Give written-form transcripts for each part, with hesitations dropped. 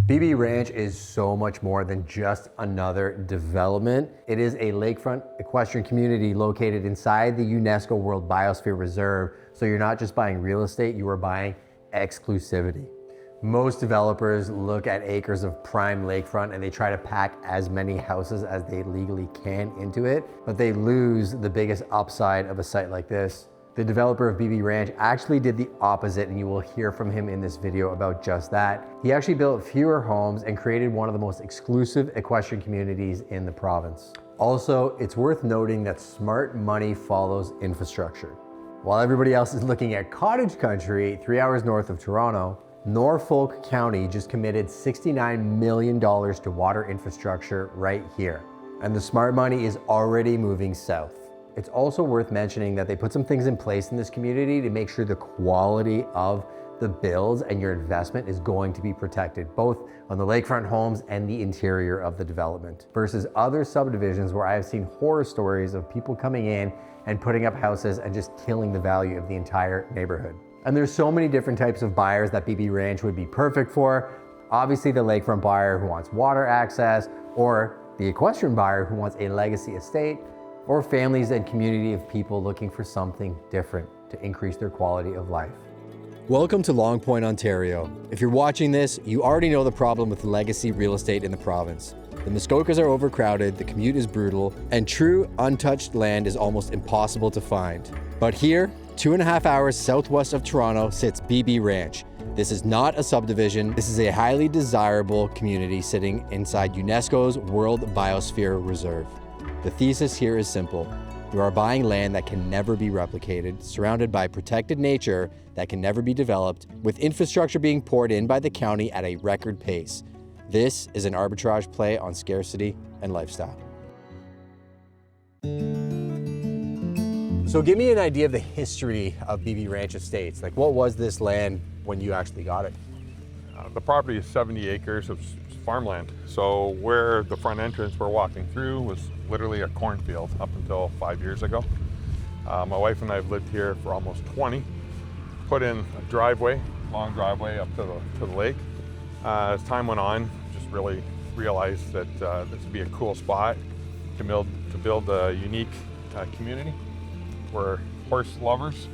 BB Ranch is so much more than just another development. It is a lakefront equestrian community located inside the UNESCO World Biosphere Reserve. So you're not just buying real estate, you are buying exclusivity. Most developers look at acres of prime lakefront and they try to pack as many houses as they legally can into it, but they lose the biggest upside of a site like this. The developer of BB Ranch actually did the opposite, and you will hear from him in this video about just that. He actually built fewer homes and created one of the most exclusive equestrian communities in the province. Also, it's worth noting that smart money follows infrastructure. While everybody else is looking at cottage country 3 hours north of Toronto, Norfolk County just committed $69 million to water infrastructure right here. And the smart money is already moving south. It's also worth mentioning that they put some things in place in this community to make sure the quality of the builds and your investment is going to be protected, both on the lakefront homes and the interior of the development, versus other subdivisions where I have seen horror stories of people coming in and putting up houses and just killing the value of the entire neighborhood. And there's so many different types of buyers that BB Ranch would be perfect for. Obviously the lakefront buyer who wants water access, or the equestrian buyer who wants a legacy estate, or families and community of people looking for something different to increase their quality of life. Welcome to Long Point, Ontario. If you're watching this, you already know the problem with legacy real estate in the province. The Muskokas are overcrowded, the commute is brutal, and true untouched land is almost impossible to find. But here, 2.5 hours southwest of Toronto, sits BB Ranch. This is not a subdivision. This is a highly desirable community sitting inside UNESCO's World Biosphere Reserve. The thesis here is simple. You are buying land that can never be replicated, surrounded by protected nature that can never be developed, with infrastructure being poured in by the county at a record pace. This is an arbitrage play on scarcity and lifestyle. So give me an idea of the history of BB Ranch Estates. Like, what was this land when you actually got it? The property is 70 acres of farmland. So where the front entrance we're walking through was literally a cornfield up until 5 years ago. My wife and I have lived here for almost 20. Put in a driveway, long driveway up to the lake. As time went on, just really realized that this would be a cool spot to build a unique community. We're horse lovers,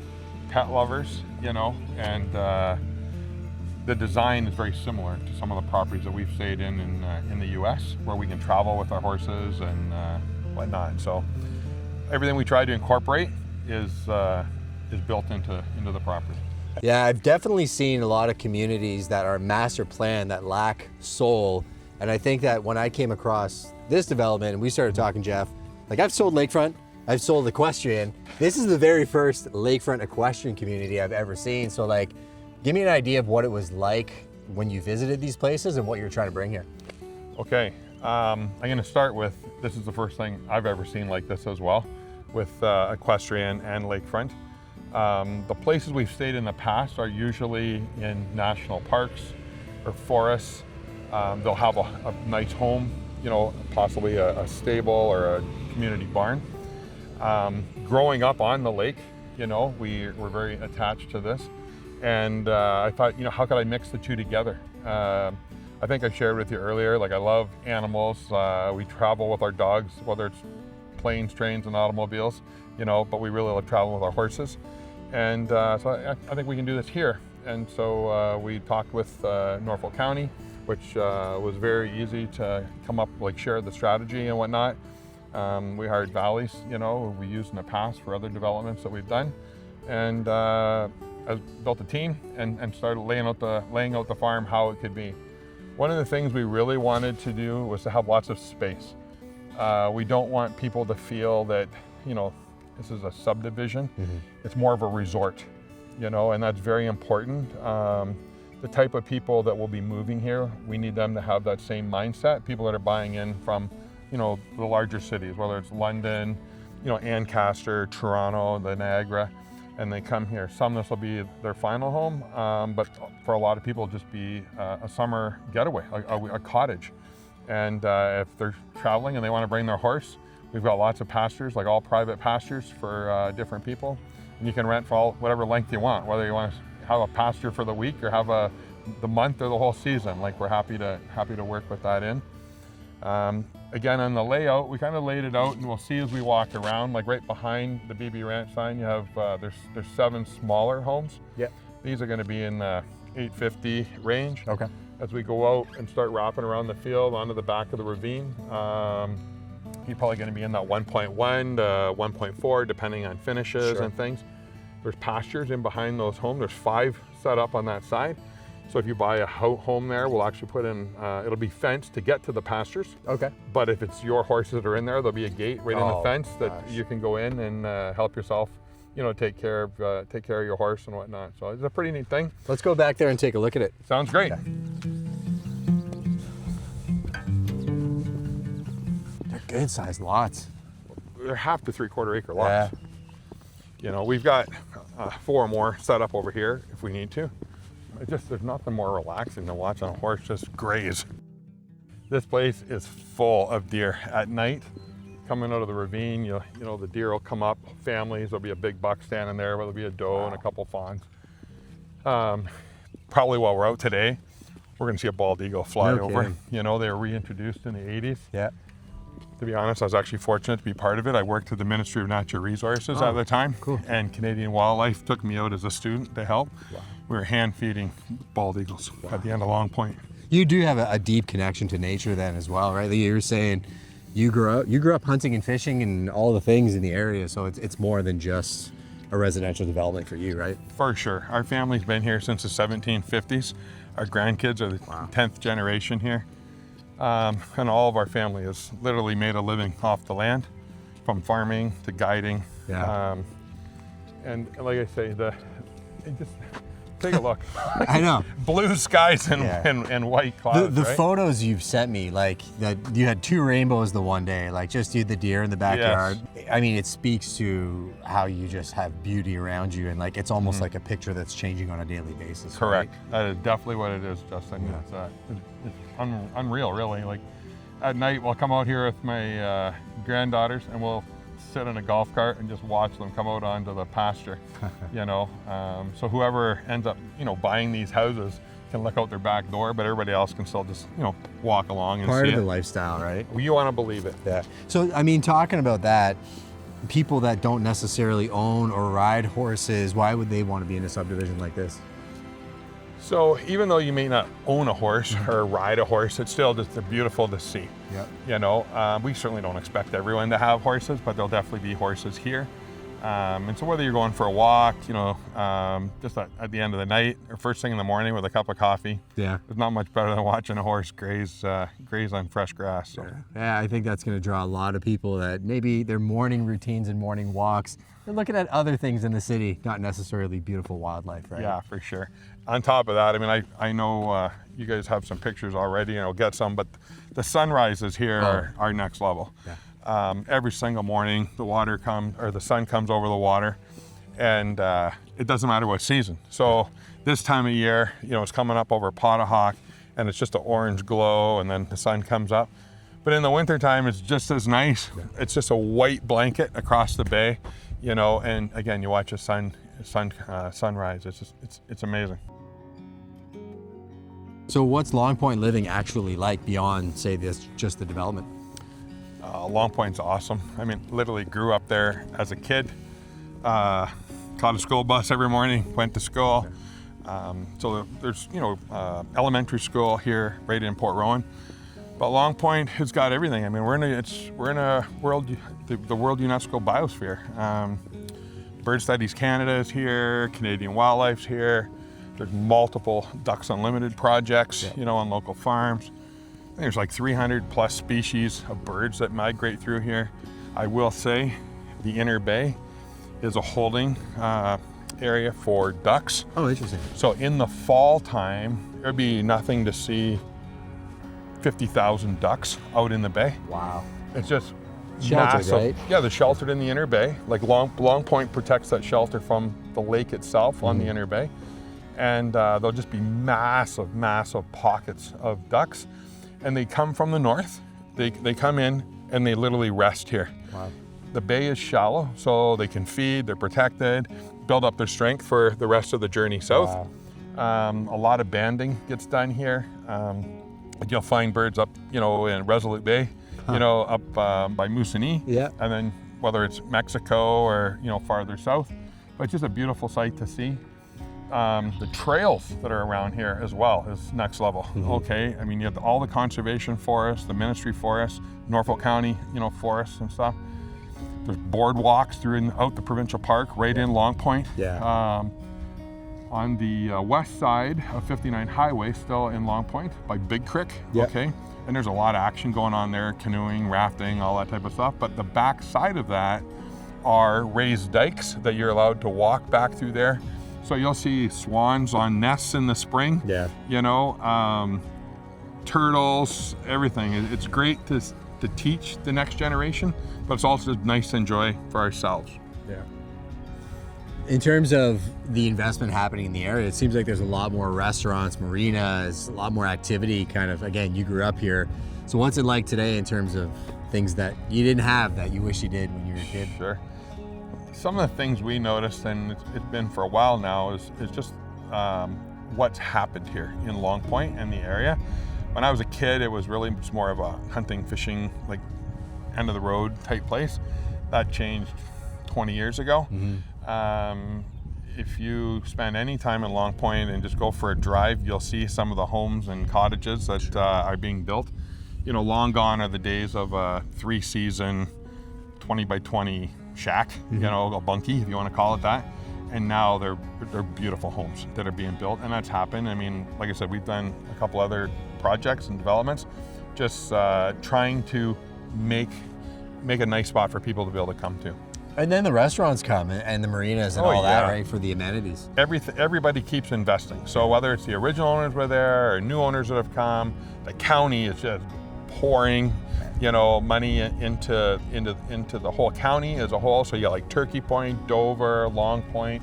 pet lovers, you know, and the design is very similar to some of the properties that we've stayed in the US, where we can travel with our horses and whatnot. So everything we try to incorporate is built into the property. Yeah, I've definitely seen a lot of communities that are master planned that lack soul. And I think that when I came across this development and we started talking, Jeff, like, I've sold Lakefront, I've sold Equestrian. This is the very first lakefront equestrian community I've ever seen. So, like, give me an idea of what it was like when you visited these places and what you're trying to bring here. Okay, I'm gonna start with, this is the first thing I've ever seen like this as well, with Equestrian and Lakefront. The places we've stayed in the past are usually in national parks or forests. They'll have a nice home, you know, possibly a stable or a community barn. Growing up on the lake, you know, we're very attached to this. And I thought, you know, how could I mix the two together? I think I shared with you earlier, like, I love animals. We travel with our dogs, whether it's planes, trains, and automobiles, you know, but we really love traveling with our horses. And so I think we can do this here. And so we talked with Norfolk County, which was very easy to come up, like, share the strategy and whatnot. We hired Valleys, you know, we used in the past for other developments that we've done. And I built a team and started laying out the farm how it could be. One of the things we really wanted to do was to have lots of space. We don't want people to feel that, you know, this is a subdivision. Mm-hmm. It's more of a resort, you know, and that's very important. The type of people that will be moving here, we need them to have that same mindset. People that are buying in from, you know, the larger cities, whether it's London, you know, Ancaster, Toronto, the Niagara, and they come here. Some, this will be their final home, but for a lot of people, just be a summer getaway, a cottage. And if they're traveling and they want to bring their horse, we've got lots of pastures, like all private pastures for different people. And you can rent for whatever length you want, whether you want to have a pasture for the week or have a the month or the whole season. Like, we're happy to work with that in. Again, on the layout, we kind of laid it out, and we'll see as we walk around. Like right behind the BB Ranch sign, you have there's 7 smaller homes. Yeah. These are going to be in the 850 range. Okay. As we go out and start wrapping around the field onto the back of the ravine, you're probably going to be in that 1.1 to 1.4, depending on finishes and things. There's pastures in behind those homes. There's 5 set up on that side. So if you buy a home there, we'll actually put in, it'll be fenced to get to the pastures. Okay. But if it's your horses that are in there, there'll be a gate right in the fence that you can go in and help yourself, you know, take care of your horse and whatnot. So it's a pretty neat thing. Let's go back there and take a look at it. Sounds great. Okay. They're good sized lots. They're 1/2 to 3/4 acre lots. Yeah. You know, we've got 4 more set up over here if we need to. There's nothing more relaxing than watching a horse just graze. This place is full of deer at night. Coming out of the ravine, you know, the deer will come up, families, there'll be a big buck standing there, there'll be a doe and a couple fawns. Probably while we're out today, we're gonna see a bald eagle fly over. You know, they were reintroduced in the 80s. Yeah. To be honest, I was actually fortunate to be part of it. I worked at the Ministry of Natural Resources at the time. Cool. And Canadian Wildlife took me out as a student to help. Wow. We were hand feeding bald eagles at the end of Long Point. You do have a deep connection to nature then as well, right? You were saying you grew up hunting and fishing and all the things in the area, so it's more than just a residential development for you, right? For sure. Our family's been here since the 1750s. Our grandkids are the 10th generation here. And all of our family has literally made a living off the land, from farming to guiding. Yeah. And like I say, just take a look. I know. Blue skies and white clouds. The photos you've sent me, like that you had 2 rainbows the one day, like just you, the deer in the backyard. Yes. I mean, it speaks to how you just have beauty around you, and like it's almost like a picture that's changing on a daily basis. Correct. Right? That is definitely what it is, Justin. Yeah. It's unreal, really. Like at night, we'll come out here with my granddaughters, and we'll sit in a golf cart and just watch them come out onto the pasture. You know, so whoever ends up, you know, buying these houses can look out their back door, but everybody else can still just, you know, walk along and part see of the lifestyle, right? Well, you want to believe it. Yeah. So I mean, talking about that, people that don't necessarily own or ride horses, why would they want to be in a subdivision like this? So even though you may not own a horse or ride a horse, it's still just beautiful to see. Yep. You know, we certainly don't expect everyone to have horses, but there'll definitely be horses here. And so whether you're going for a walk, you know, just at the end of the night or first thing in the morning with a cup of coffee, there's not much better than watching a horse graze on fresh grass. So. Yeah, I think that's going to draw a lot of people that maybe their morning routines and morning walks, they're looking at other things in the city, not necessarily beautiful wildlife, right? Yeah, for sure. On top of that, I mean, I know you guys have some pictures already, and I'll get some, but the sunrises here are next level. Yeah. Every single morning, the sun comes over the water, and it doesn't matter what season. So this time of year, you know, it's coming up over Pottahawk, and it's just an orange glow, and then the sun comes up. But in the wintertime, it's just as nice. Yeah. It's just a white blanket across the bay, you know, and again, you watch the sunrise. It's amazing. So what's Long Point living actually like beyond, say, just the development? Long Point's awesome. I mean, literally grew up there as a kid. Caught a school bus every morning, went to school. So there's, you know, elementary school here right in Port Rowan. But Long Point has got everything. I mean, we're in a world, the World UNESCO Biosphere. Bird Studies Canada is here, Canadian Wildlife's here. There's multiple Ducks Unlimited projects, you know, on local farms. I think there's like 300 plus species of birds that migrate through here. I will say the inner bay is a holding area for ducks. Oh, interesting. So in the fall time, there'd be nothing to see 50,000 ducks out in the bay. Wow. It's just sheltered, massive. Right? Yeah, they're sheltered in the inner bay. Like Long Point protects that shelter from the lake itself on the inner bay. And there'll just be massive pockets of ducks. And they come from the north. They come in and they literally rest here. Wow. The bay is shallow, so they can feed, they're protected, build up their strength for the rest of the journey south. Wow. A lot of banding gets done here. You'll find birds up, in Resolute Bay, up by Moosonee. Yeah. And then whether it's Mexico or, farther south. But it's just a beautiful sight to see. The trails that are around here as well is next level. Okay, I mean, you have all the conservation forests, the ministry forests, Norfolk County, forests and stuff. There's boardwalks throughout the provincial park, right in Long Point. Yeah. On the west side of 59 Highway, still in Long Point by Big Creek. Yeah. Okay, and there's a lot of action going on there, canoeing, rafting, all that type of stuff. But the back side of that are raised dikes that you're allowed to walk back through there. So you'll see swans on nests in the spring. Yeah. Turtles, everything. It's great to teach the next generation, but it's also nice to enjoy for ourselves. Yeah. In terms of the investment happening in the area, it seems like there's a lot more restaurants, marinas, a lot more activity. Kind of, again, you grew up here. So what's it like today in terms of things that you didn't have that you wish you did when you were a kid? Sure. Some of the things we noticed, and it's been for a while now, is just what's happened here in Long Point and the area. When I was a kid, it was really just more of a hunting, fishing, like end of the road type place. That changed 20 years ago. If you spend any time in Long Point and just go for a drive, you'll see some of the homes and cottages that are being built. Long gone are the days of a 3-season, 20 by 20 shack, a bunkie, if you want to call it that. And now they're beautiful homes that are being built, and that's happened. I mean, like I said, we've done a couple other projects and developments, just trying to make a nice spot for people to be able to come to. And then the restaurants come and the marinas and all that, right, for the amenities. Everybody keeps investing. So whether it's the original owners were there or new owners that have come, the county is just pouring, money into the whole county as a whole. So you got like Turkey Point, Dover, Long Point,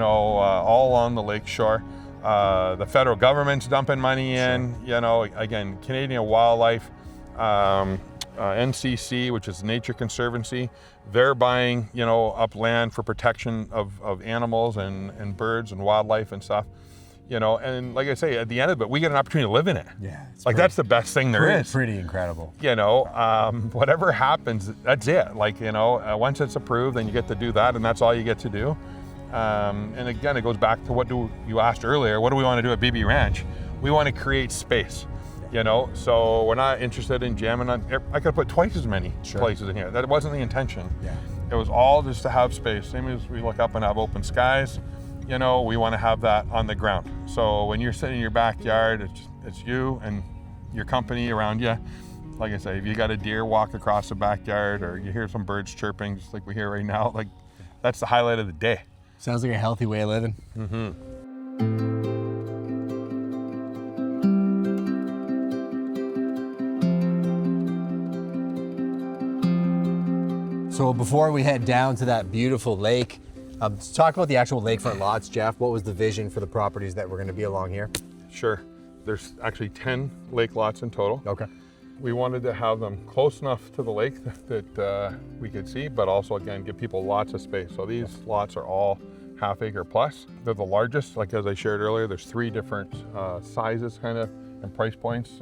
all on the lake shore. The federal government's dumping money in, again, Canadian Wildlife, NCC, which is Nature Conservancy, they're buying, up land for protection of animals and birds and wildlife and stuff. And like I say, at the end of it, we get an opportunity to live in it. Yeah. That's the best thing there is. Pretty incredible. Whatever happens, that's it. Once it's approved, then you get to do that, and that's all you get to do. And again, it goes back to what you asked earlier, what do we want to do at BB Ranch? We want to create space, so we're not interested in jamming on. I could put twice as many places in here. That wasn't the intention. Yeah. It was all just to have space. Same as we look up and have open skies, we want to have that on the ground. So when you're sitting in your backyard, it's you and your company around you. Like I say, if you got a deer walk across the backyard or you hear some birds chirping, just like we hear right now, that's the highlight of the day. Sounds like a healthy way of living. So before we head down to that beautiful lake, let's talk about the actual lakefront lots, Jeff. What was the vision for the properties that were going to be along here? Sure. There's actually 10 lake lots in total. Okay. We wanted to have them close enough to the lake that we could see, but also, again, give people lots of space. So these lots are all half-acre plus. They're the largest, like as I shared earlier. There's 3 different sizes kind of and price points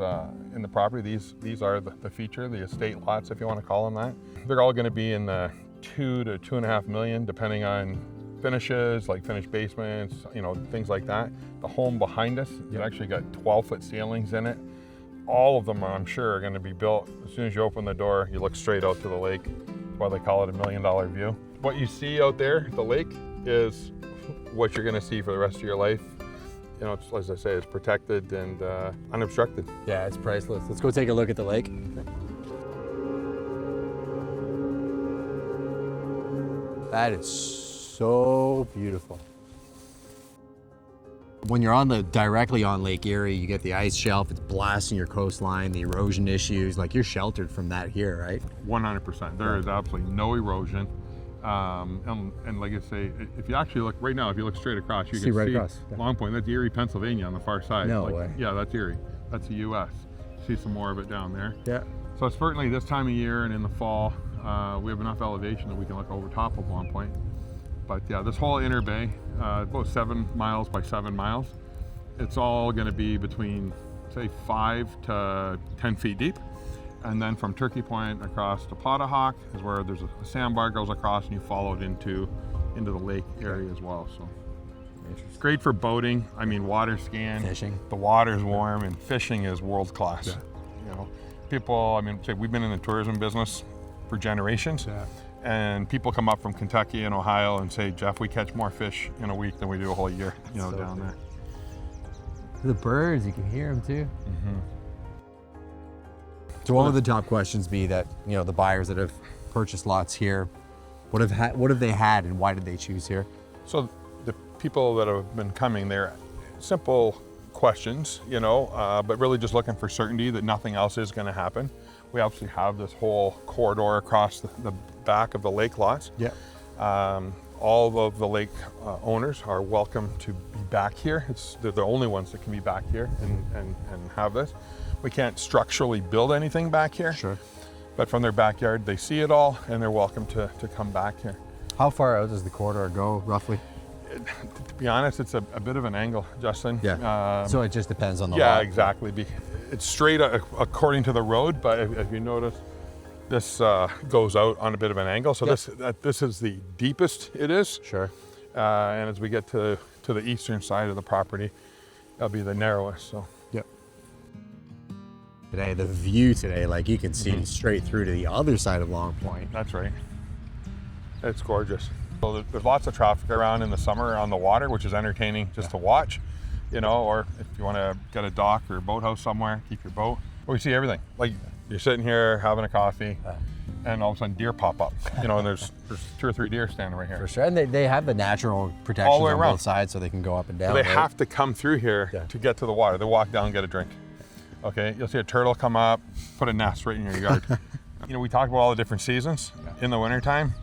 in the property. These are the feature, the estate lots, if you want to call them that. They're all going to be in the $2 to $2.5 million, depending on finishes, like finished basements, things like that. The home behind us, it actually got 12-foot ceilings in it. All of them, I'm sure, are going to be built. As soon as you open the door, you look straight out to the lake. That's why they call it a $1 million view. What you see out there, the lake, is what you're going to see for the rest of your life. It's, as I say, it's protected and unobstructed. Yeah, it's priceless. Let's go take a look at the lake. That is so beautiful. When you're directly on Lake Erie, you get the ice shelf, it's blasting your coastline, the erosion issues, you're sheltered from that here, right? 100%. There is absolutely no erosion. And like I say, if you actually look right now, if you look straight across, you can right see across. Yeah. Long Point. That's Erie, Pennsylvania on the far side. No way. Yeah, that's Erie. That's the U.S. See some more of it down there. Yeah. So certainly this time of year and in the fall, we have enough elevation that we can look over top of Long Point. But yeah, this whole inner bay, about 7 miles by 7 miles, It's all going to be between, say, 5 to 10 feet deep. And then from Turkey Point across to Pottahawk is where there's a sandbar goes across, and you follow it into the lake area as well. So it's great for boating. I mean, water skiing, Fishing. The water's warm, and fishing is world class. Yeah. You know, people. I mean, say we've been in the tourism business for generations, and people come up from Kentucky and Ohio and say, Jeff, we catch more fish in a week than we do a whole year. You know, So down cool. there. The birds, you can hear them too. So what would the top questions be that, you know, the buyers that have purchased lots here, what have they had and why did they choose here? So the people that have been coming, they're simple questions, you know, but really just looking for certainty that nothing else is going to happen. We obviously have this whole corridor across the back of the lake lots. Yeah. All of the lake owners are welcome to be back here. They're the only ones that can be back here and have this. We can't structurally build anything back here. Sure. But from their backyard, they see it all, and they're welcome to come back here. How far out does the corridor go, roughly? To be honest, it's a bit of an angle, Justin. Yeah. So it just depends on the Yeah, lot. exactly. It's straight according to the road, but if you notice, this goes out on a bit of an angle. So this is the deepest it is. Sure. And as we get to the eastern side of the property, that'll be the narrowest. So. Yep. Today, the view today, like you can see straight through to the other side of Long Point. That's right. It's gorgeous. So there's lots of traffic around in the summer on the water, which is entertaining just to watch, you know, or if you want to get a dock or a boathouse somewhere, keep your boat. We see everything. Like you're sitting here having a coffee and all of a sudden deer pop up, you know, and there's 2 or 3 deer standing right here. For sure. And they have the natural protections All the way on around. both sides so they can go up and down. So they right? have to come through here to get to the water. They walk down and get a drink. Okay, you'll see a turtle come up, put a nest right in your yard. You know, we talked about all the different seasons. In the wintertime,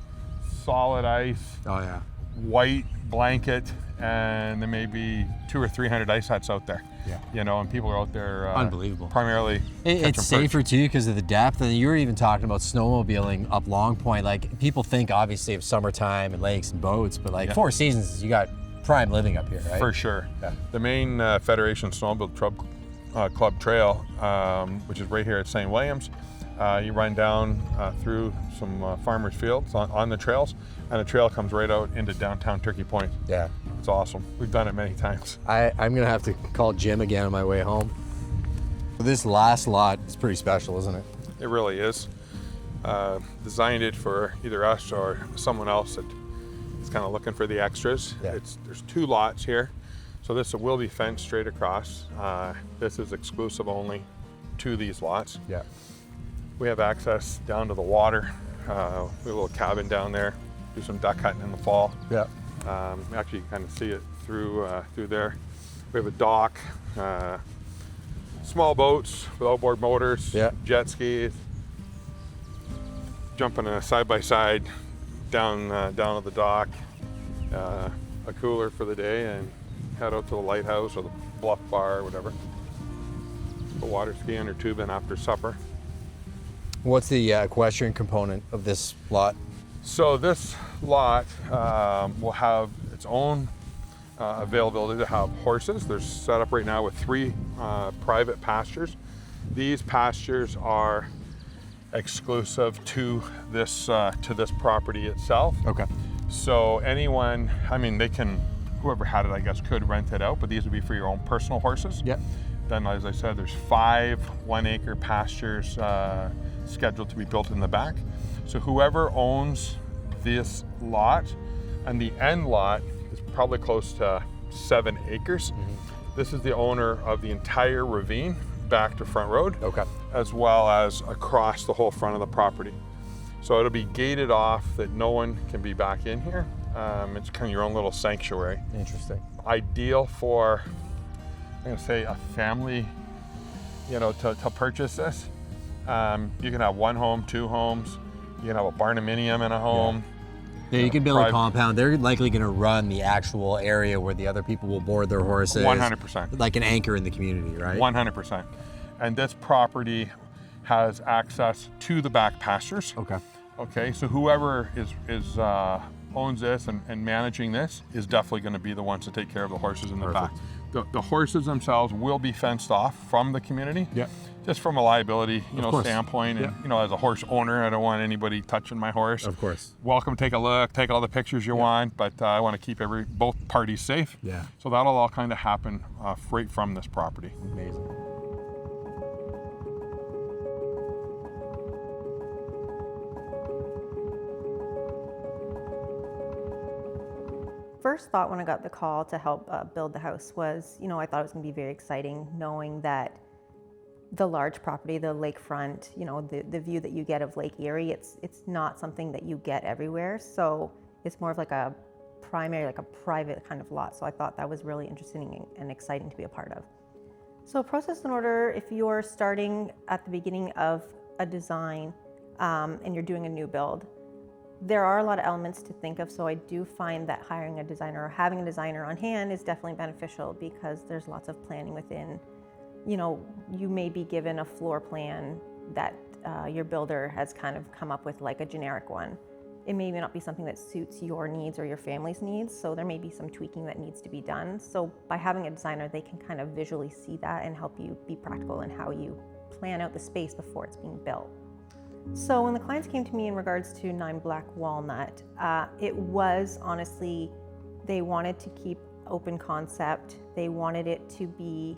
solid ice, Oh yeah. white blanket, and there may be 200 or 300 ice huts out there. Yeah. You know, and people are out there Unbelievable. primarily It's catching safer perch. too because of the depth. And you were even talking about snowmobiling up Long Point. Like people think obviously of summertime and lakes and boats, but like 4 seasons, you got prime living up here, right? For sure. Yeah. The main Federation Snowmobile Club Trail, which is right here at St. Williams. You run down through some farmers' fields on the trails, and the trail comes right out into downtown Turkey Point. Yeah. It's awesome. We've done it many times. I'm gonna have to call Jim again on my way home. This last lot is pretty special, isn't it? It really is. Designed it for either us or someone else that is kind of looking for the extras. Yeah. There's 2 lots here. So this will be fenced straight across. This is exclusive only to these lots. Yeah. We have access down to the water. We have a little cabin down there. Do some duck hunting in the fall. Yeah. Actually, you can kind of see it through there. We have a dock, small boats with outboard motors, jet skis, jumping a side-by-side down to the dock, a cooler for the day, and head out to the lighthouse or the bluff bar or whatever. Go water skiing or tubing after supper. What's the equestrian component of this lot? So this lot will have its own availability to have horses. They're set up right now with 3 private pastures. These pastures are exclusive to this property itself. Okay. So anyone, I mean, they can, whoever had it, I guess, could rent it out, but these would be for your own personal horses. Yep. Then, as I said, there's 5 one-acre pastures scheduled to be built in the back. So whoever owns this lot, and the end lot is probably close to 7 acres. This is the owner of the entire ravine back to Front Road, Okay. as well as across the whole front of the property. So it'll be gated off that no one can be back in here. It's kind of your own little sanctuary. Interesting. Ideal for, I'm gonna say, a family, you know, to purchase this. You can have 1 home, 2 homes. You can have a barnuminium in a home. Yeah, you can build a private- compound. They're likely going to run the actual area where the other people will board their horses. 100%. Like an anchor in the community, right? 100%. And this property has access to the back pastures. Okay. Okay, so whoever owns this and managing this is definitely going to be the ones to take care of the horses in the back. The horses themselves will be fenced off from the community. Yeah. Just from a liability, course. standpoint, and Yeah. as a horse owner, I don't want anybody touching my horse. Of course. Welcome, take a look, take all the pictures you want, but I want to keep both parties safe. Yeah. So that'll all kind of happen right from this property. Amazing. First thought when I got the call to help build the house was, I thought it was going to be very exciting knowing that the large property, the lakefront, the view that you get of Lake Erie, it's not something that you get everywhere. So it's more of like a primary, like a private kind of lot. So I thought that was really interesting and exciting to be a part of. So process in order, if you're starting at the beginning of a design and you're doing a new build, there are a lot of elements to think of, so I do find that hiring a designer or having a designer on hand is definitely beneficial because there's lots of planning within. You may be given a floor plan that your builder has kind of come up with, like a generic one. It may not be something that suits your needs or your family's needs, so there may be some tweaking that needs to be done. So by having a designer, they can kind of visually see that and help you be practical in how you plan out the space before it's being built. So when the clients came to me in regards to 9 Black Walnut, it was honestly, they wanted to keep open concept. They wanted it to be,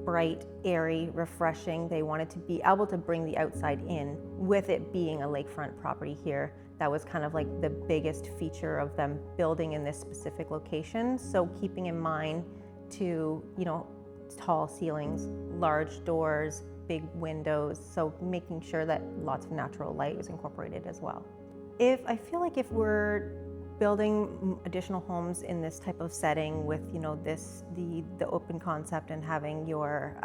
bright, airy, refreshing. They wanted to be able to bring the outside in with it being a lakefront property here. That was kind of like the biggest feature of them building in this specific location. So keeping in mind to, tall ceilings, large doors, big windows, so making sure that lots of natural light is incorporated as well. I feel like if we're building additional homes in this type of setting with the open concept and having your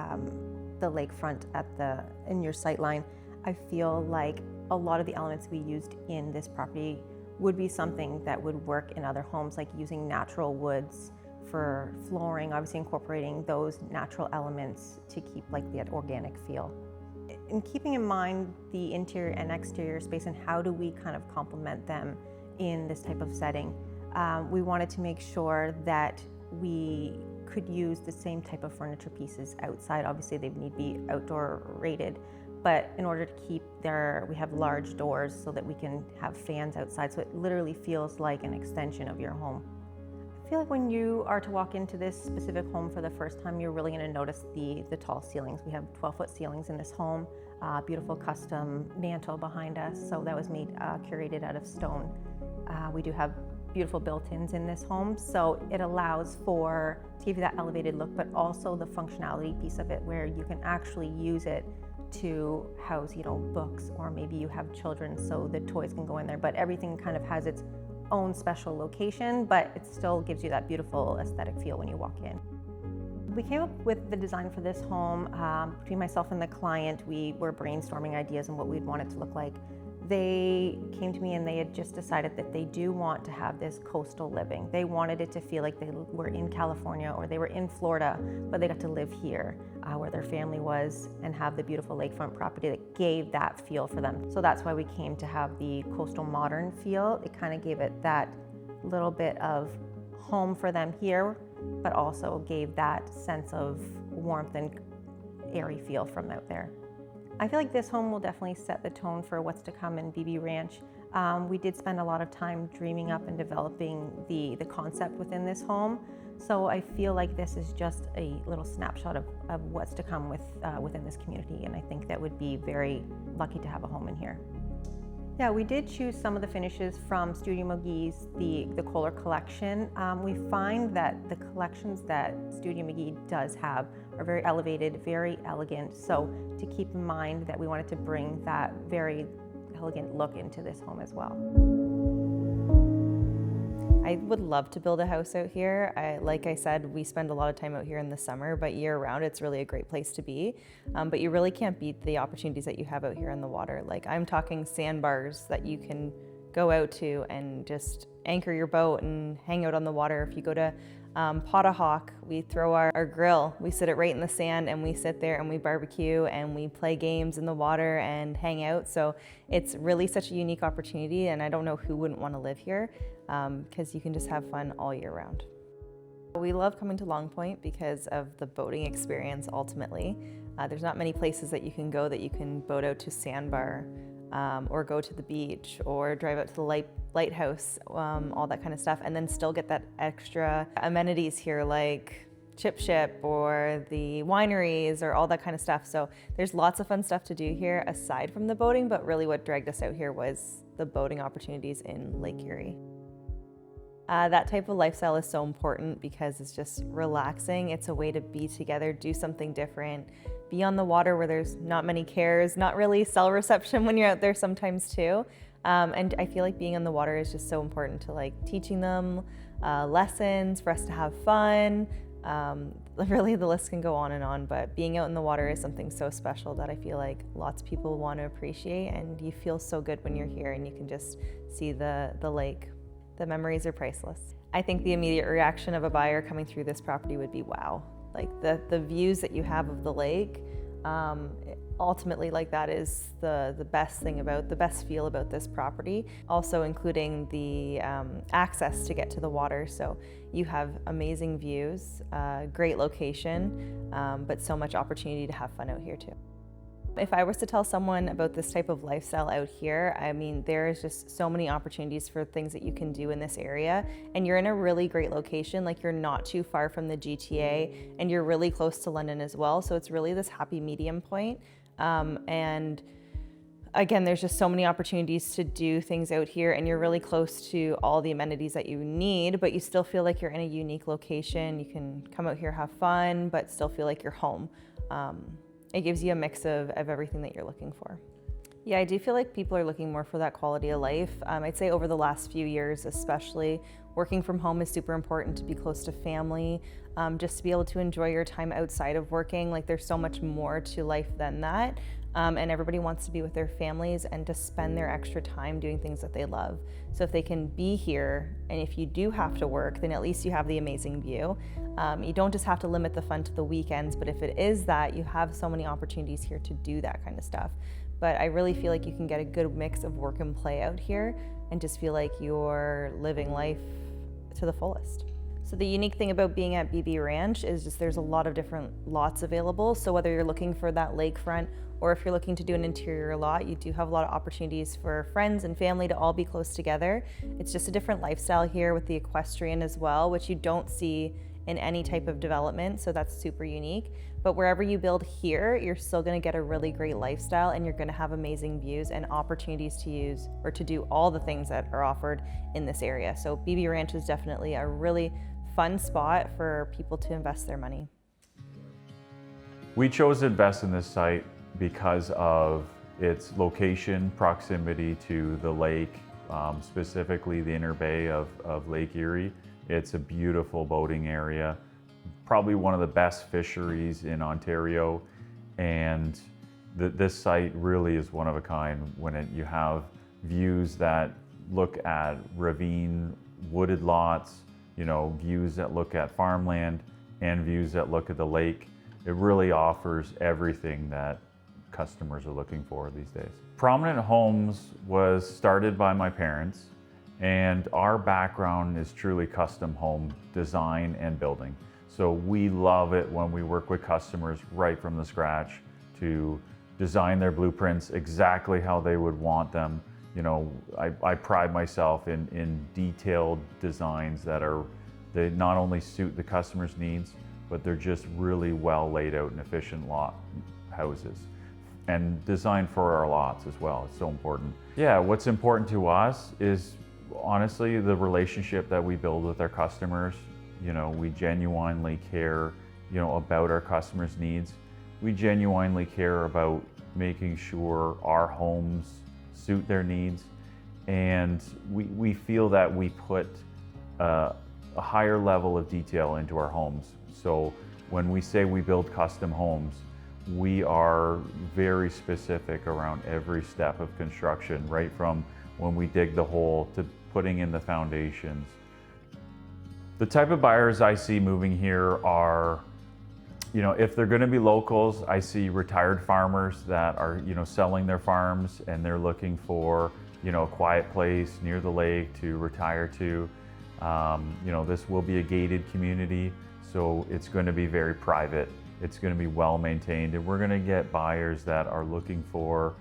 the lakefront in your sightline, I feel like a lot of the elements we used in this property would be something that would work in other homes, like using natural woods for flooring, obviously incorporating those natural elements to keep like that organic feel. And keeping in mind the interior and exterior space and how do we kind of complement them in this type of setting, we wanted to make sure that we could use the same type of furniture pieces outside. Obviously they need to be outdoor rated, but in order to keep we have large doors so that we can have fans outside, so it literally feels like an extension of your home. I feel like when you are to walk into this specific home for the first time, you're really going to notice the tall ceilings. We have 12-foot ceilings in this home, beautiful custom mantle behind us. So that was made, curated out of stone. We do have beautiful built-ins in this home. So it allows to give you that elevated look, but also the functionality piece of it where you can actually use it to house, books, or maybe you have children so the toys can go in there, but everything kind of has its own special location, but it still gives you that beautiful aesthetic feel when you walk in. We came up with the design for this home between myself and the client. We were brainstorming ideas and what we'd want it to look like. They came to me and they had just decided that they do want to have this coastal living. They wanted it to feel like they were in California or they were in Florida, but they got to live here where their family was and have the beautiful lakefront property that gave that feel for them. So that's why we came to have the coastal modern feel. It kind of gave it that little bit of home for them here, but also gave that sense of warmth and airy feel from out there. I feel like this home will definitely set the tone for what's to come in BB Ranch. We did spend a lot of time dreaming up and developing the concept within this home. So I feel like this is just a little snapshot of what's to come within this community, and I think that would be very lucky to have a home in here. Yeah, we did choose some of the finishes from Studio McGee's, the Kohler collection. We find that the collections that Studio McGee does have are very elevated, very elegant. So to keep in mind that we wanted to bring that very elegant look into this home as well. I would love to build a house out here. Like I said, we spend a lot of time out here in the summer, but year round, it's really a great place to be. But you really can't beat the opportunities that you have out here in the water. Like I'm talking sandbars that you can go out to and just anchor your boat and hang out on the water. If you go to Potahawk, we throw our grill, we sit it right in the sand and we sit there and we barbecue and we play games in the water and hang out. So it's really such a unique opportunity, and I don't know who wouldn't want to live here because you can just have fun all year round. We love coming to Long Point because of the boating experience ultimately. There's not many places that you can go that you can boat out to Sandbar or go to the beach or drive out to the lighthouse, all that kind of stuff, and then still get that extra amenities here like Chip Ship or the wineries or all that kind of stuff. So there's lots of fun stuff to do here aside from the boating, but really what dragged us out here was the boating opportunities in Lake Erie. That type of lifestyle is so important because it's just relaxing. It's a way to be together, do something different, be on the water where there's not many cares, not really cell reception when you're out there sometimes too. And I feel like being on the water is just so important to like teaching them lessons, for us to have fun. Really the list can go on, but being out in the water is something so special that I feel like lots of people want to appreciate, and you feel so good when you're here and you can just see the lake. The memories are priceless. I think the immediate reaction of a buyer coming through this property would be wow. Like the views that you have of the lake, ultimately like that is the best thing about, the best feel about this property. Also including the access to get to the water. So you have amazing views, great location, but so much opportunity to have fun out here too. If I was to tell someone about this type of lifestyle out here, I mean, there is just so many opportunities for things that you can do in this area. And you're in a really great location, like you're not too far from the GTA and you're really close to London as well. So it's really this happy medium point. And again, there's just so many opportunities to do things out here and you're really close to all the amenities that you need, but you still feel like you're in a unique location. You can come out here, have fun, but still feel like you're home. It gives you a mix of everything that you're looking for. Yeah, I do feel like people are looking more for that quality of life. I'd say over the last few years, especially, working from home is super important to be close to family, just to be able to enjoy your time outside of working. Like there's so much more to life than that. And everybody wants to be with their families and to spend their extra time doing things that they love. So if they can be here, and if you do have to work, then at least you have the amazing view. You don't just have to limit the fun to the weekends, but if it is that, you have so many opportunities here to do that kind of stuff. But I really feel like you can get a good mix of work and play out here and just feel like you're living life to the fullest. So the unique thing about being at BB Ranch is just there's a lot of different lots available. So whether you're looking for that lakefront or if you're looking to do an interior lot, you do have a lot of opportunities for friends and family to all be close together. It's just a different lifestyle here with the equestrian as well, which you don't see in any type of development, so that's super unique. But wherever you build here, you're still gonna get a really great lifestyle and you're gonna have amazing views and opportunities to use or to do all the things that are offered in this area. So BB Ranch is definitely a really fun spot for people to invest their money. We chose to invest in this site because of its location, proximity to the lake, specifically the inner bay of Lake Erie. It's a beautiful boating area, probably one of the best fisheries in Ontario, and this site really is one of a kind when you have views that look at ravine, wooded lots, views that look at farmland, and views that look at the lake. It really offers everything that customers are looking for these days. Prominent Homes was started by my parents, and our background is truly custom home design and building. So we love it when we work with customers right from the scratch to design their blueprints exactly how they would want them. I pride myself in detailed designs they not only suit the customer's needs, but they're just really well laid out and efficient lot houses. And designed for our lots as well. It's so important. Yeah, what's important to us is honestly the relationship that we build with our customers. We genuinely care, about our customers' needs. We genuinely care about making sure our homes suit their needs. And we feel that we put a higher level of detail into our homes. So when we say we build custom homes, we are very specific around every step of construction, right from when we dig the hole to putting in the foundations. The type of buyers I see moving here are, if they're going to be locals, I see retired farmers that are, selling their farms and they're looking for, a quiet place near the lake to retire to. You know, this will be a gated community, so it's going to be very private. It's going to be well maintained, and we're going to get buyers that are looking for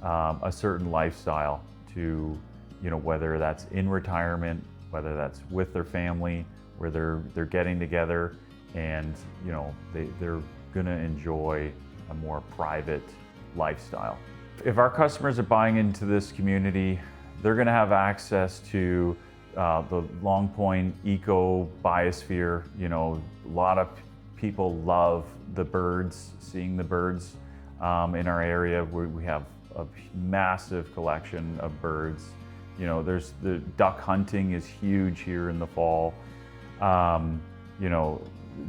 a certain lifestyle to, you know, whether that's in retirement, whether that's with their family, where they're getting together, and you know they're going to enjoy a more private lifestyle. If our customers are buying into this community, they're going to have access to the Long Point Eco Biosphere. You know, a lot of people love the birds, seeing the birds in our area. We have a massive collection of birds. You know, there's the duck hunting is huge here in the fall. You know,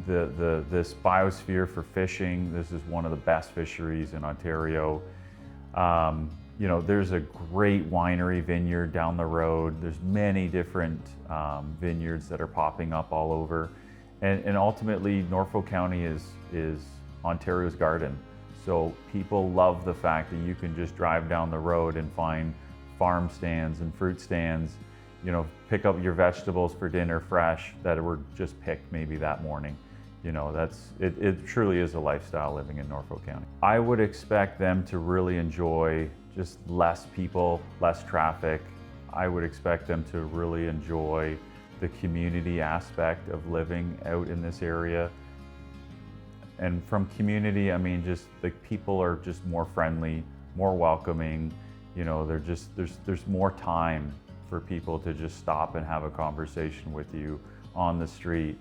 this biosphere for fishing, this is one of the best fisheries in Ontario. You know, there's a great winery vineyard down the road. There's many different vineyards that are popping up all over. And ultimately, Norfolk County is Ontario's garden. So people love the fact that you can just drive down the road and find farm stands and fruit stands, you know, pick up your vegetables for dinner fresh that were just picked maybe that morning. You know, it truly is a lifestyle living in Norfolk County. I would expect them to really enjoy just less people, less traffic. I would expect them to really enjoy the community aspect of living out in this area. And from community, I mean, just the people are just more friendly, more welcoming. You know, there's more time for people to just stop and have a conversation with you on the street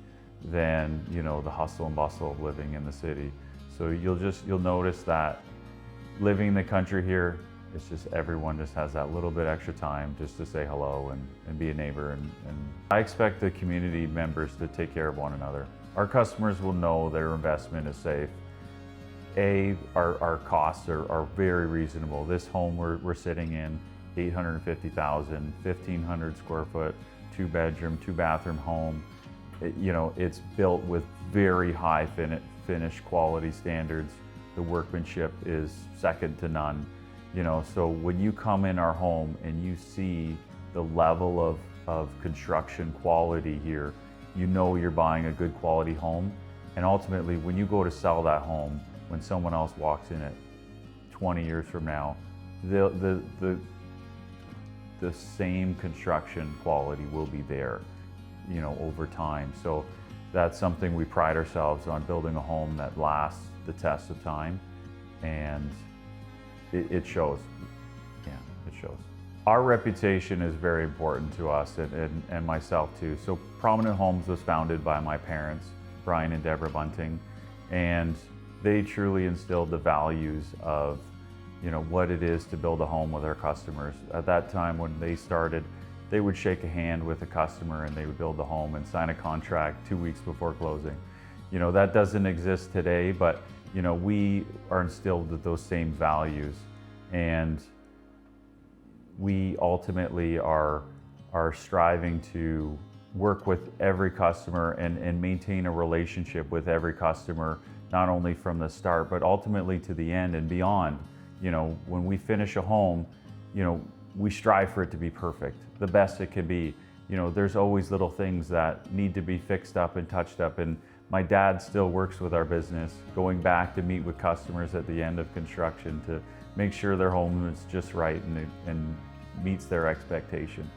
than, you know, the hustle and bustle of living in the city. So you'll notice that living in the country here, it's just everyone just has that little bit extra time just to say hello and be a neighbor. And I expect the community members to take care of one another. Our customers will know their investment is safe. Our costs are very reasonable. This home we're sitting in, $850,000, 1,500 square foot, 2-bedroom, 2-bathroom home. You know, it's built with very high finish quality standards. The workmanship is second to none. You know, so when you come in our home and you see the level of construction quality here, you know you're buying a good quality home. And ultimately, when you go to sell that home, when someone else walks in it 20 years from now, the same construction quality will be there, you know, over time. So that's something we pride ourselves on, building a home that lasts the test of time, and it shows. Yeah, it shows. Our reputation is very important to us and myself too. So Prominent Homes was founded by my parents, Brian and Deborah Bunting, and they truly instilled the values of, you know, what it is to build a home with our customers. At that time when they started, they would shake a hand with a customer and they would build a home and sign a contract 2 weeks before closing. You know, that doesn't exist today, but you know, we are instilled with those same values, and we ultimately are striving to work with every customer and maintain a relationship with every customer, not only from the start, but ultimately to the end and beyond. You know, when we finish a home, you know, we strive for it to be perfect, the best it can be. You know, there's always little things that need to be fixed up and touched up, and my dad still works with our business, going back to meet with customers at the end of construction to make sure their home is just right and meets their expectation.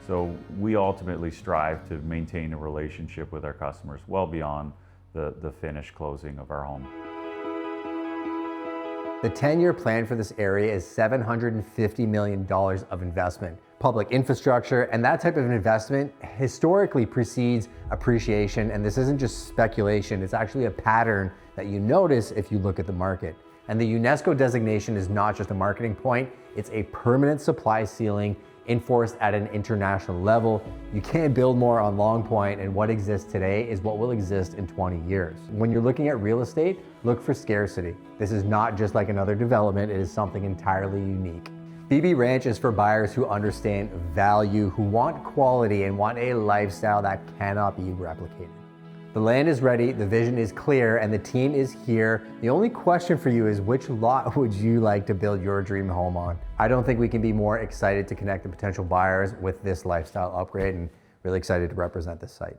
So we ultimately strive to maintain a relationship with our customers well beyond the finished closing of our home. The 10-year plan for this area is $750 million of investment. Public infrastructure and that type of investment historically precedes appreciation, and this isn't just speculation, it's actually a pattern that you notice if you look at the market. And the UNESCO designation is not just a marketing point, it's a permanent supply ceiling enforced at an international level. You can't build more on Long Point, and what exists today is what will exist in 20 years. When you're looking at real estate, look for scarcity. This is not just like another development, it is something entirely unique. BB Ranch is for buyers who understand value, who want quality, and want a lifestyle that cannot be replicated. The land is ready, the vision is clear, and the team is here. The only question for you is, which lot would you like to build your dream home on? I don't think we can be more excited to connect the potential buyers with this lifestyle upgrade, and Really excited to represent this site.